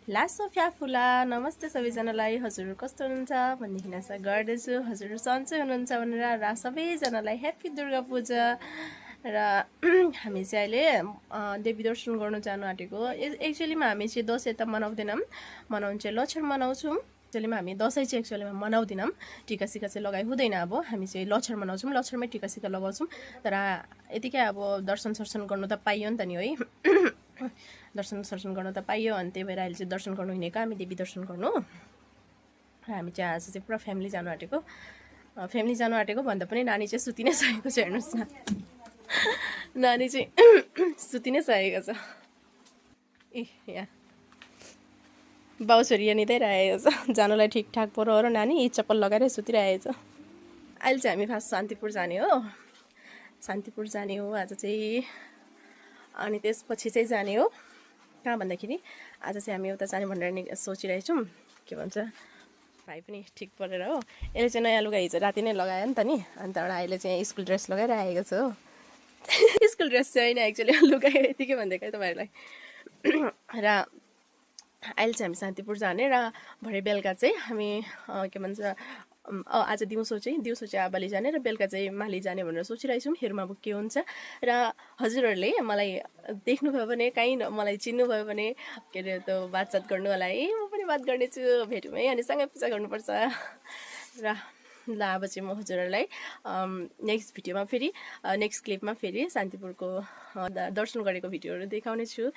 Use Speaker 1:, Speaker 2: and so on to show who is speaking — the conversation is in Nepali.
Speaker 1: लासो फ्याफुला नमस्ते सबैजनालाई। हजुर कस्तो हुनुहुन्छ भन्ने आशा गर्दछु हजुर सन्चै हुनुहुन्छ भनेर र सबैजनालाई ह्याप्पी दुर्गा पूजा। र हामी चाहिँ अहिले देवी दर्शन गर्न जानु आँटेको। एक्चुअलीमा हामी चाहिँ दसैँ त मनाउँदैनौँ, मनाउनु चाहिँ लछर मनाउँछौँ। एक्चुअलीमा हामी दसैँ चाहिँ एक्चुअलीमा मनाउँदैनौँ, टिका सिका चाहिँ लगाइ हुँदैन। अब हामी चाहिँ लछर मनाउँछौँ, लछरमै टिका सिका लगाउँछौँ। तर यतिकै अब दर्शन सर्शन गर्नु त पाइयो नि त नि है। दर्शन सर्शन गर्न त पाइयो, अनि त्यही भएर अहिले चाहिँ दर्शन गर्नु हिँडेको हामी, देवी दर्शन गर्नु। र हामी चाहिँ आज चाहिँ पुरा फ्यामिली जानु आँटेको। फ्यामिली जानु आँटेको भन्दा पनि नानी चाहिँ सुति नै सकेको छ। हेर्नुहोस् न, नानी चाहिँ सुति नै सकेको छ। ए यहाँ बाउ छोरी यहाँनिरै राखेको छ। जानुलाई ठिकठाक परो हो र नानी चप्पल लगाएर सुतिरहेको छ। अहिले चाहिँ हामी फास्ट शान्तिपुर जाने हो, शान्तिपुर जाने हो आज चाहिँ। अनि त्यसपछि चाहिँ जाने हो कहाँ भन्दाखेरि आज चाहिँ हामी उता जाने भनेर नि सोचिरहेछौँ। के भन्छ भाइ पनि ठिक परेर हो। यसले चाहिँ नयाँ लुगा हिजो राति नै लगायो नि त नि, अन्त एउटा अहिले चाहिँ स्कुल ड्रेस लगाएर आएको छ हो। स्कुल ड्रेस चाहिँ होइन एक्चुअली लुगा यतिकै भनिदिएको है तपाईँहरूलाई। र अहिले चाहिँ हामी शान्तिपुर जाने र भरे बेलुका चाहिँ हामी के भन्छ आज दिउँसो चाहिँ आबाली जाने र बेलुका चाहिँ माली जाने भनेर सोचिरहेछौँ। हेरौँ अब के हुन्छ। र हजुरहरूले मलाई देख्नुभयो भने कहीँ मलाई चिन्नुभयो भने के अरे त्यो बातचात गर्नु होला है। म पनि बात गर्नेछु, भेटौँ है, अनि सँगै पूजा गर्नुपर्छ। र ल अब चाहिँ म हजुरहरूलाई नेक्स्ट भिडियोमा फेरि नेक्स्ट क्लिपमा फेरि शान्तिपुरको दर्शन गरेको भिडियोहरू देखाउने छु।